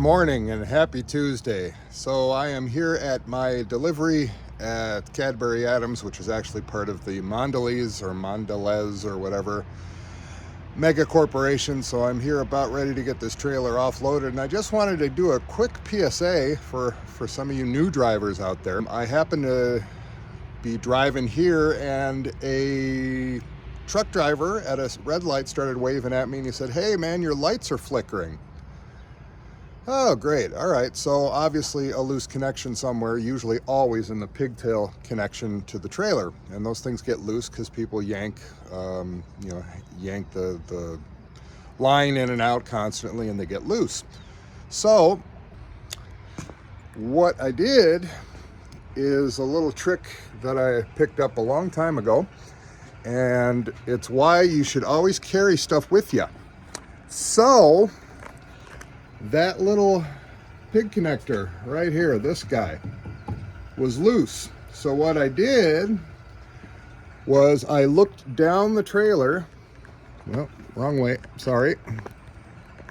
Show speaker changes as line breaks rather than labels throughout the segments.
morning and happy Tuesday. So I am here at my delivery at Cadbury Adams, which is actually part of the Mondelez or whatever mega corporation. So I'm here about ready to get this trailer offloaded, and I just wanted to do a quick PSA for some of you new drivers out there. I happen to be driving here, and a truck driver at a red light started waving at me, and he said, "Hey man, your lights are flickering." Oh, great. All right. So obviously a loose connection somewhere, usually always in the pigtail connection to the trailer. And those things get loose because people yank the line in and out constantly, and they get loose. So what I did is a little trick that I picked up a long time ago, and it's why you should always carry stuff with you. So that little pig connector right here, this guy, was loose. So what I did was I looked down the trailer. Well, wrong way, sorry.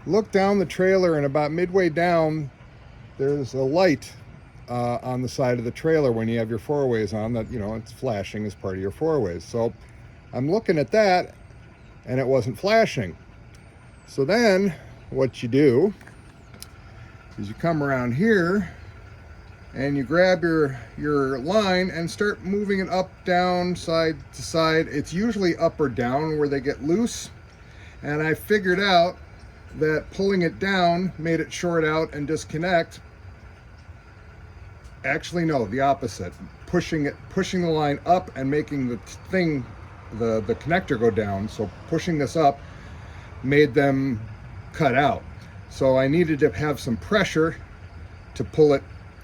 Looked down the trailer, and about midway down, there's a light on the side of the trailer when you have your four-ways on that, it's flashing as part of your four-ways. So I'm looking at that, and it wasn't flashing. So then what you do is you come around here and you grab your line and start moving it up, down, side to side. It's usually up or down where they get loose. And I figured out that pulling it down made it short out and disconnect. Actually, no, the opposite. Pushing the line up and making the connector go down. So pushing this up made them cut out. So I needed to have some pressure to pull it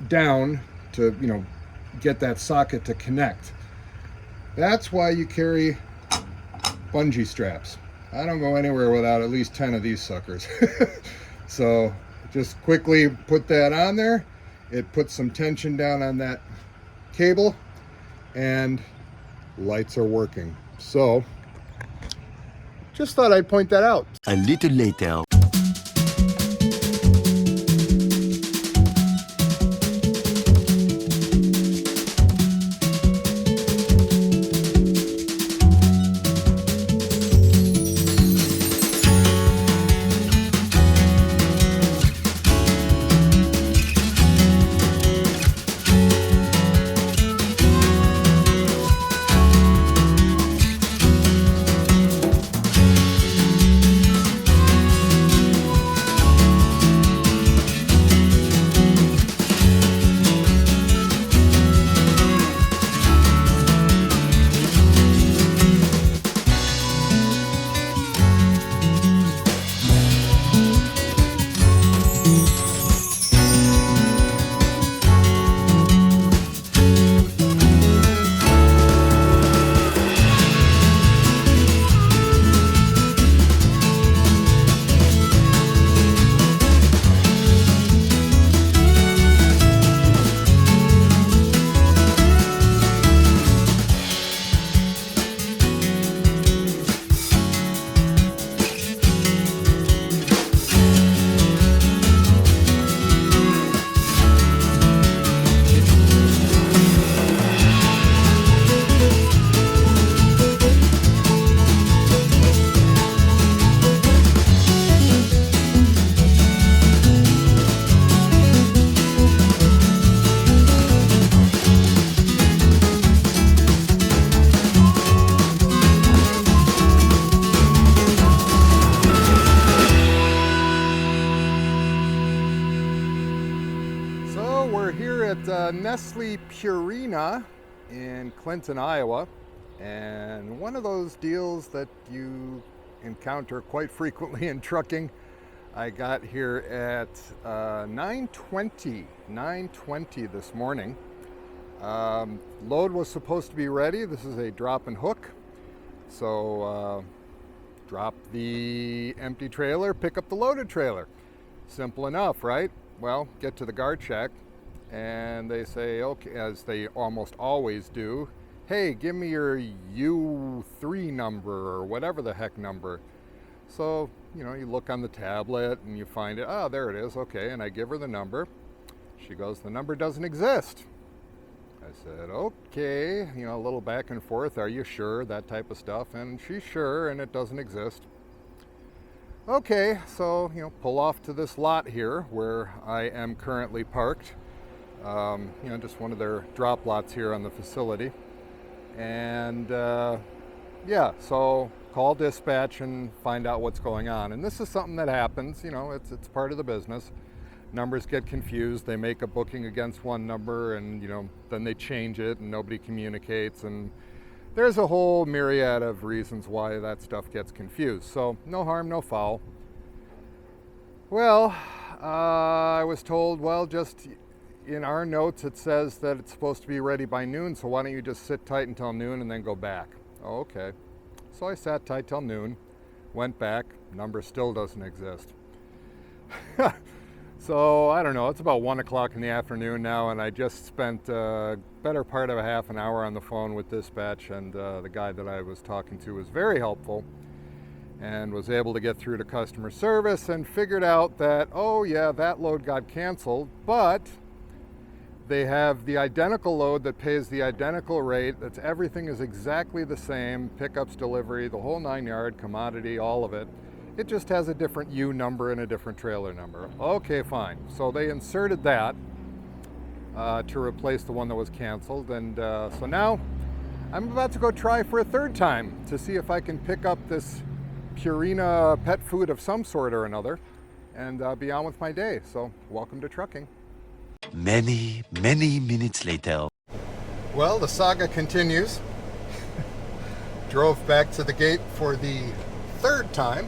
down to, get that socket to connect. That's why you carry bungee straps. I don't go anywhere without at least 10 of these suckers. So just quickly put that on there. It puts some tension down on that cable, and lights are working. So just thought I'd point that out.
A little later.
Nestle Purina in Clinton, Iowa, and one of those deals that you encounter quite frequently in trucking. I got here at 9:20 this morning. Load was supposed to be ready. This is a drop and hook, so drop the empty trailer, pick up the loaded trailer. Simple enough, right? Well, get to the guard shack, and they say, okay, as they almost always do, hey, give me your U3 number or whatever the heck number. So you know, you look on the tablet and you find it. Oh, there it is. Okay. And I give her the number. She goes, the number doesn't exist. I said, okay, you know, a little back and forth. Are you sure? That type of stuff. And she's sure, and it doesn't exist. Okay, so, you know, pull off to this lot here where I am currently parked. You know, just one of their drop lots here on the facility. And yeah, so call dispatch and find out what's going on. And this is something that happens, you know, it's part of the business. Numbers get confused. They make a booking against one number and, you know, then they change it and nobody communicates. And there's a whole myriad of reasons why that stuff gets confused. So no harm, no foul. Well, I was told, well, just in our notes it says that it's supposed to be ready by noon, so why don't you just sit tight until noon and then go back? Oh, okay. So I sat tight till noon, went back, number still doesn't exist. So I don't know, it's about 1 o'clock in the afternoon now, and I just spent a better part of a half an hour on the phone with dispatch, and the guy that I was talking to was very helpful and was able to get through to customer service and figured out that, oh yeah, that load got canceled, but they have the identical load that pays the identical rate. That's everything is exactly the same, pickups, delivery, the whole 9-yard, commodity, all of it. It just has a different U number and a different trailer number. Okay, fine. So they inserted that to replace the one that was canceled. And so now I'm about to go try for a third time to see if I can pick up this Purina pet food of some sort or another and be on with my day. So welcome to trucking.
Many minutes later.
Well, the saga continues. Drove back to the gate for the third time.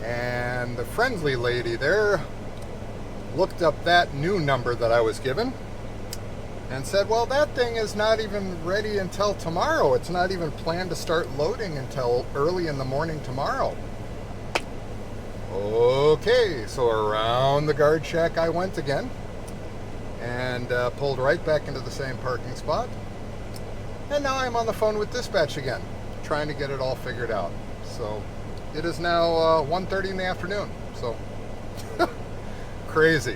And the friendly lady there looked up that new number that I was given and said, well, that thing is not even ready until tomorrow. It's not even planned to start loading until early in the morning tomorrow. Okay, so around the guard shack I went again and pulled right back into the same parking spot. And now I'm on the phone with dispatch again, trying to get it all figured out. So it is now 1:30 in the afternoon, so crazy.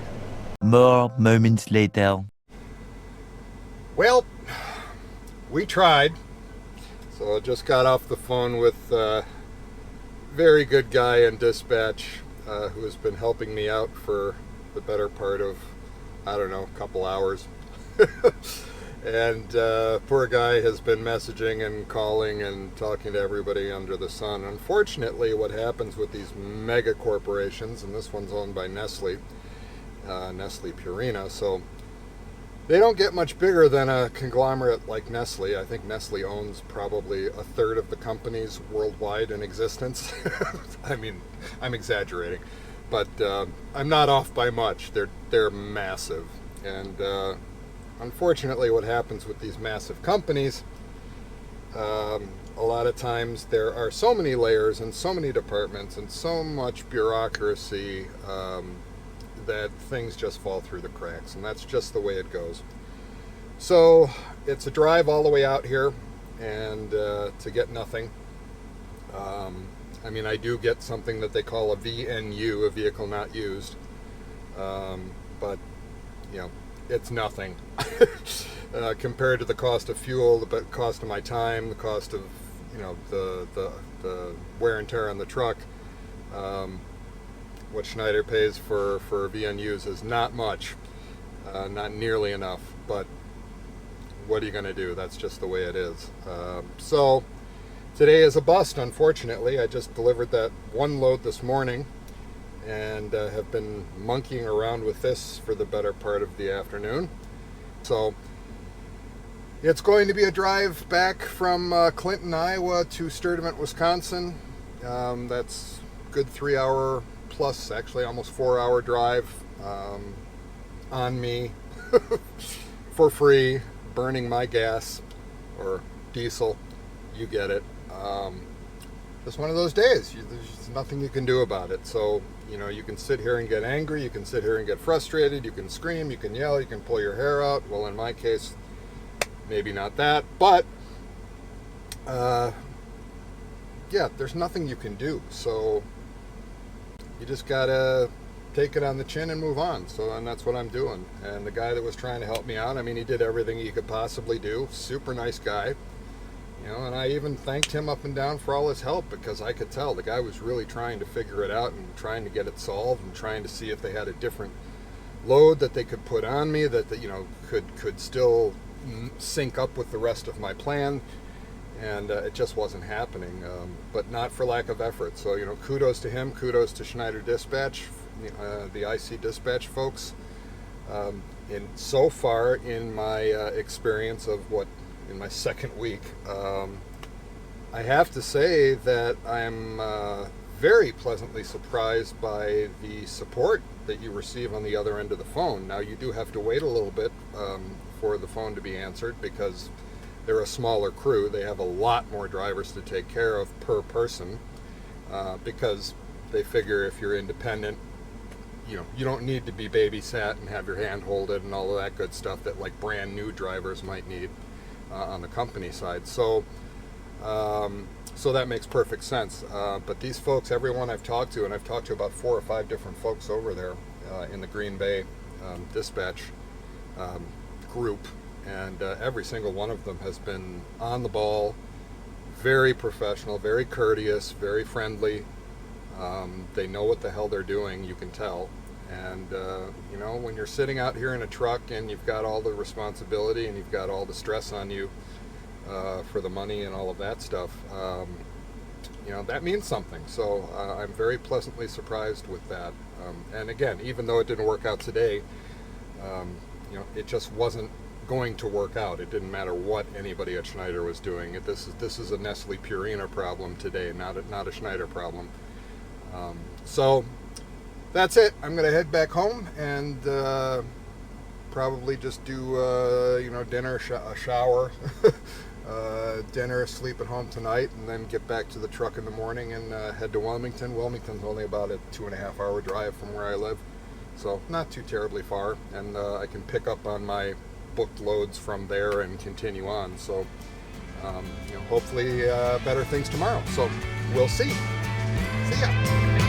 More moments later.
Well, we tried. So I just got off the phone with a very good guy in dispatch who has been helping me out for the better part of, I don't know, a couple hours. And poor guy has been messaging and calling and talking to everybody under the sun. Unfortunately, what happens with these mega corporations, and this one's owned by Nestle, Nestle Purina, so they don't get much bigger than a conglomerate like Nestle. I think Nestle owns probably a third of the companies worldwide in existence. I mean, I'm exaggerating, but I'm not off by much. They're massive, and unfortunately, what happens with these massive companies, a lot of times there are so many layers and so many departments and so much bureaucracy that things just fall through the cracks, and that's just the way it goes. So it's a drive all the way out here and to get nothing. I mean, I do get something that they call a VNU, a vehicle not used, but you know, it's nothing compared to the cost of fuel, the cost of my time, the cost of, you know, the wear and tear on the truck. What Schneider pays for VNUs is not much, not nearly enough, but what are you going to do? That's just the way it is. So today is a bust, unfortunately. I just delivered that one load this morning and have been monkeying around with this for the better part of the afternoon. So it's going to be a drive back from Clinton, Iowa to Sturdivant, Wisconsin. That's a good 3 hour plus, actually almost 4 hour drive on me for free, burning my gas or diesel, you get it. Just one of those days. There's nothing you can do about it. So, you know, you can sit here and get angry, you can sit here and get frustrated, you can scream, you can yell, you can pull your hair out. Well, in my case, maybe not that, but yeah, there's nothing you can do. So you just gotta take it on the chin and move on. So, and that's what I'm doing. And the guy that was trying to help me out, I mean, he did everything he could possibly do. Super nice guy. You know, and I even thanked him up and down for all his help, because I could tell the guy was really trying to figure it out and trying to get it solved and trying to see if they had a different load that they could put on me that you know could still sync up with the rest of my plan. And it just wasn't happening, but not for lack of effort. So, you know, kudos to him, kudos to Schneider Dispatch, the IC Dispatch folks. In so far in my experience of in my second week, I have to say that I'm very pleasantly surprised by the support that you receive on the other end of the phone. Now, you do have to wait a little bit for the phone to be answered, because they're a smaller crew. They have a lot more drivers to take care of per person, because they figure if you're independent, you know, you don't need to be babysat and have your hand holded and all of that good stuff that like brand new drivers might need on the company side. So so that makes perfect sense. But these folks, everyone I've talked to, and I've talked to about 4 or 5 different folks over there in the Green Bay dispatch group, and every single one of them has been on the ball, very professional, very courteous, very friendly. They know what the hell they're doing, you can tell. And you know, when you're sitting out here in a truck and you've got all the responsibility and you've got all the stress on you for the money and all of that stuff, you know, that means something. So I'm very pleasantly surprised with that. And again, even though it didn't work out today, you know, it just wasn't going to work out. It didn't matter what anybody at Schneider was doing. This is a Nestle Purina problem today, not a Schneider problem. So that's it. I'm gonna head back home and probably just do you know, dinner, a shower, dinner, sleep at home tonight, and then get back to the truck in the morning and head to Wilmington. Wilmington's only about a 2.5 hour drive from where I live, so not too terribly far, and I can pick up on my booked loads from there and continue on. So you know, hopefully better things tomorrow. So we'll see. See ya.